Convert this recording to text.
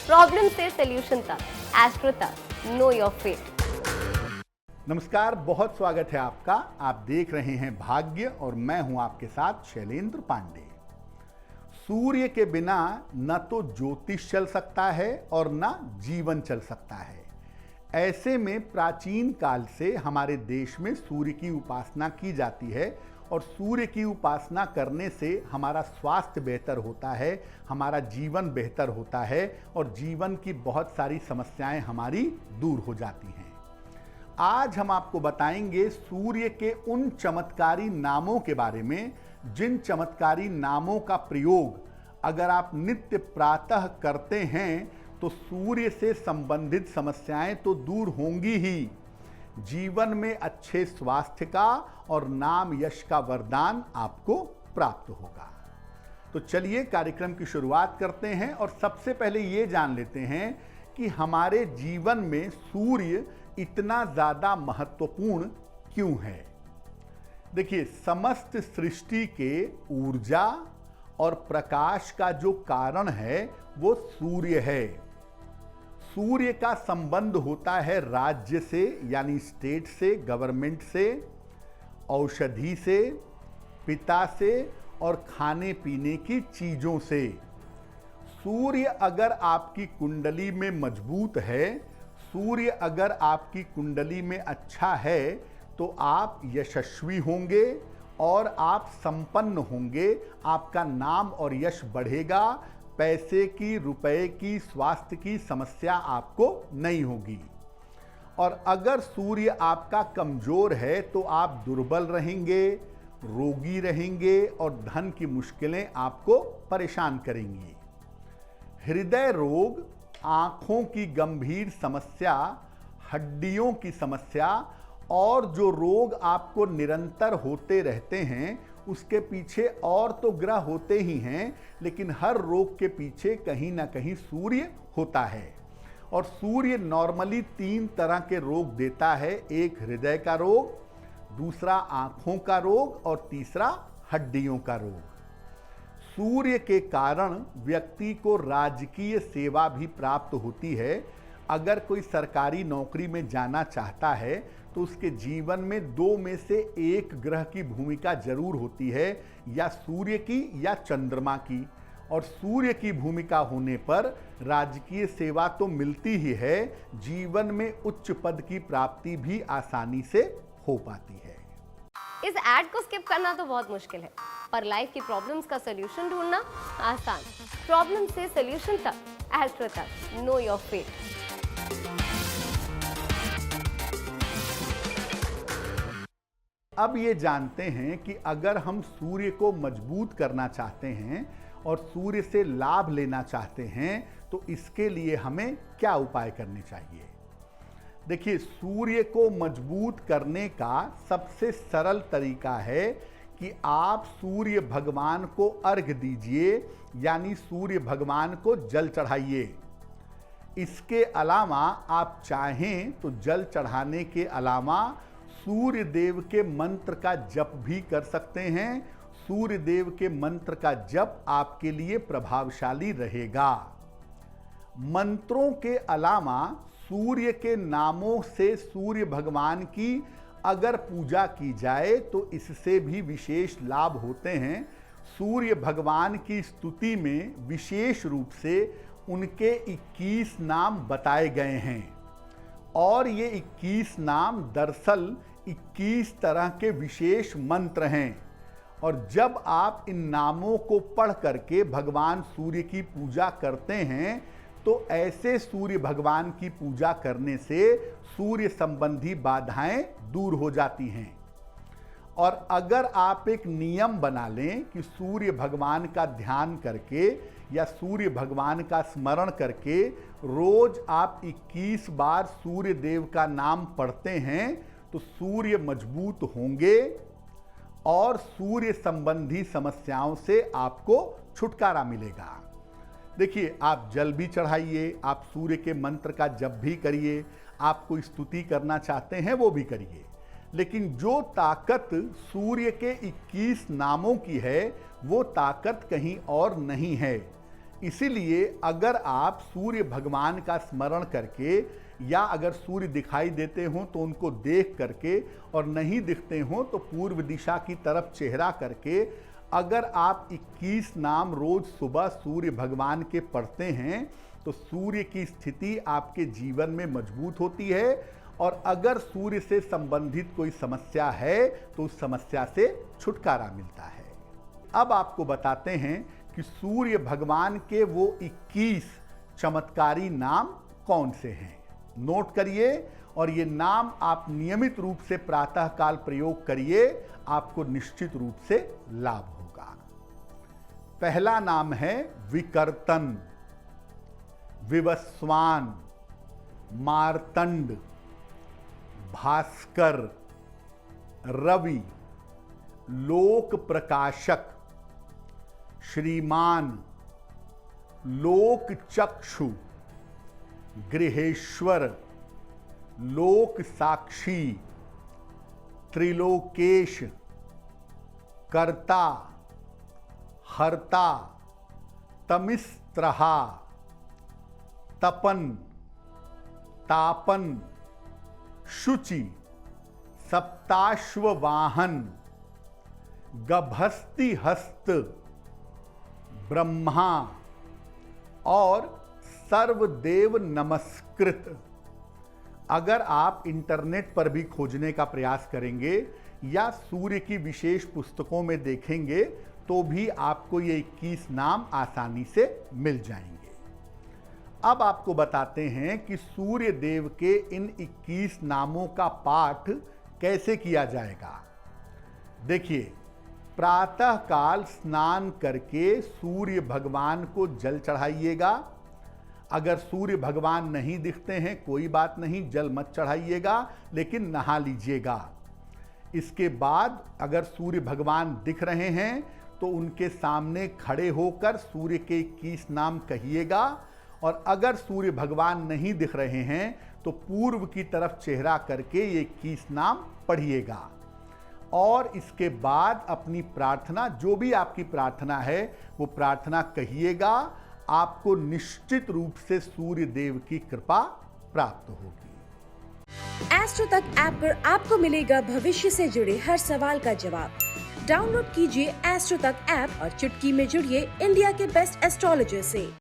Problem से solution तक, astro तक, नो योर फेट। नमस्कार, बहुत स्वागत है आपका। आप देख रहे हैं भाग्य और मैं हूं आपके साथ शैलेंद्र पांडे। सूर्य के बिना न तो ज्योतिष चल सकता है और न जीवन चल सकता है। ऐसे में प्राचीन काल से हमारे देश में सूर्य की उपासना की जाती है और सूर्य की उपासना करने से हमारा स्वास्थ्य बेहतर होता है, हमारा जीवन बेहतर होता है और जीवन की बहुत सारी समस्याएं हमारी दूर हो जाती हैं। आज हम आपको बताएंगे सूर्य के उन चमत्कारी नामों के बारे में जिन चमत्कारी नामों का प्रयोग अगर आप नित्य प्रातः करते हैं तो सूर्य से संबंधित समस्याएं तो दूर होंगी ही, जीवन में अच्छे स्वास्थ्य का और नाम यश का वरदान आपको प्राप्त होगा। तो चलिए कार्यक्रम की शुरुआत करते हैं और सबसे पहले ये जान लेते हैं कि हमारे जीवन में सूर्य इतना ज़्यादा महत्वपूर्ण क्यों है। देखिए, समस्त सृष्टि के ऊर्जा और प्रकाश का जो कारण है वो सूर्य है। सूर्य का संबंध होता है राज्य से यानी स्टेट से, गवर्नमेंट से, औषधि से, पिता से और खाने पीने की चीज़ों से। सूर्य अगर आपकी कुंडली में मजबूत है, सूर्य अगर आपकी कुंडली में अच्छा है तो आप यशस्वी होंगे और आप संपन्न होंगे। आपका नाम और यश बढ़ेगा, पैसे की, रुपए की, स्वास्थ्य की समस्या आपको नहीं होगी। और अगर सूर्य आपका कमजोर है तो आप दुर्बल रहेंगे, रोगी रहेंगे और धन की मुश्किलें आपको परेशान करेंगी। हृदय रोग, आंखों की गंभीर समस्या, हड्डियों की समस्या और जो रोग आपको निरंतर होते रहते हैं उसके पीछे और तो ग्रह होते ही हैं, लेकिन हर रोग के पीछे कहीं ना कहीं सूर्य होता है। और सूर्य नॉर्मली 3 तरह के रोग देता है। एक हृदय का रोग, दूसरा आंखों का रोग और तीसरा हड्डियों का रोग। सूर्य के कारण व्यक्ति को राजकीय सेवा भी प्राप्त होती है। अगर कोई सरकारी नौकरी में जाना चाहता है तो उसके जीवन में 2 में से 1 ग्रह की भूमिका जरूर होती है, या सूर्य की या चंद्रमा की। और सूर्य की भूमिका होने पर राजकीय सेवा तो मिलती ही है, जीवन में उच्च पद की प्राप्ति भी आसानी से हो पाती है। इस एड को स्किप करना तो बहुत मुश्किल है, पर लाइफ की प्रॉब्लम्स का सॉल्यूशन ढूंढना आसान। प्रॉब्लम से सॉल्यूशन तक, एस्ट्रो तक, नो योर फेट। अब ये जानते हैं कि अगर हम सूर्य को मजबूत करना चाहते हैं और सूर्य से लाभ लेना चाहते हैं तो इसके लिए हमें क्या उपाय करने चाहिए। देखिए, सूर्य को मजबूत करने का सबसे सरल तरीका है कि आप सूर्य भगवान को अर्घ्य दीजिए, यानी सूर्य भगवान को जल चढ़ाइए। इसके अलावा आप चाहें तो जल चढ़ाने के अलावा सूर्य देव के मंत्र का जप भी कर सकते हैं। सूर्य देव के मंत्र का जप आपके लिए प्रभावशाली रहेगा। मंत्रों के अलावा सूर्य के नामों से सूर्य भगवान की अगर पूजा की जाए तो इससे भी विशेष लाभ होते हैं। सूर्य भगवान की स्तुति में विशेष रूप से उनके 21 नाम बताए गए हैं और ये 21 नाम दरअसल 21 तरह के विशेष मंत्र हैं। और जब आप इन नामों को पढ़ करके भगवान सूर्य की पूजा करते हैं तो ऐसे सूर्य भगवान की पूजा करने से सूर्य संबंधी बाधाएं दूर हो जाती हैं। और अगर आप एक नियम बना लें कि सूर्य भगवान का ध्यान करके या सूर्य भगवान का स्मरण करके रोज आप 21 बार सूर्य देव का नाम पढ़ते हैं तो सूर्य मजबूत होंगे और सूर्य संबंधी समस्याओं से आपको छुटकारा मिलेगा। देखिए, आप जल भी चढ़ाइए, आप सूर्य के मंत्र का जप भी करिए, आप कोई स्तुति करना चाहते हैं वो भी करिए, लेकिन जो ताकत सूर्य के 21 नामों की है वो ताकत कहीं और नहीं है। इसीलिए अगर आप सूर्य भगवान का स्मरण करके या अगर सूर्य दिखाई देते हों तो उनको देख करके और नहीं दिखते हों तो पूर्व दिशा की तरफ चेहरा करके अगर आप 21 नाम रोज सुबह सूर्य भगवान के पढ़ते हैं तो सूर्य की स्थिति आपके जीवन में मजबूत होती है और अगर सूर्य से संबंधित कोई समस्या है तो उस समस्या से छुटकारा मिलता है। अब आपको बताते हैं कि सूर्य भगवान के वो 21 चमत्कारी नाम कौन से हैं। नोट करिए और ये नाम आप नियमित रूप से प्रातःकाल प्रयोग करिए, आपको निश्चित रूप से लाभ होगा। पहला नाम है विकर्तन, विवस्वान, मार्तंड, भास्कर, रवि, लोक प्रकाशक, श्रीमान, लोक चक्षु, गृहेश्वर, लोक साक्षी, त्रिलोकेश, कर्ता, हर्ता, तमिस्त्रहा, तपन, तापन, शुचि, सप्ताश्ववाहन, गभस्ति हस्त, ब्रह्मा और सर्वदेव नमस्कृत। अगर आप इंटरनेट पर भी खोजने का प्रयास करेंगे या सूर्य की विशेष पुस्तकों में देखेंगे तो भी आपको ये 21 नाम आसानी से मिल जाएंगे। अब आपको बताते हैं कि सूर्य देव के इन 21 नामों का पाठ कैसे किया जाएगा। देखिए, प्रातःकाल स्नान करके सूर्य भगवान को जल चढ़ाइएगा। अगर सूर्य भगवान नहीं दिखते हैं कोई बात नहीं, जल मत चढ़ाइएगा, लेकिन नहा लीजिएगा। इसके बाद अगर सूर्य भगवान दिख रहे हैं तो उनके सामने खड़े होकर सूर्य के 21 नाम कहिएगा और अगर सूर्य भगवान नहीं दिख रहे हैं तो पूर्व की तरफ चेहरा करके ये 21 नाम पढ़िएगा और इसके बाद अपनी प्रार्थना, जो भी आपकी प्रार्थना है वो प्रार्थना कहिएगा। आपको निश्चित रूप से सूर्य देव की कृपा प्राप्त होगी। एस्ट्रो तक ऐप पर आपको मिलेगा भविष्य से जुड़े हर सवाल का जवाब। डाउनलोड कीजिए एस्ट्रो तक ऐप और चुटकी में जुड़िए इंडिया के बेस्ट एस्ट्रोलॉजर से।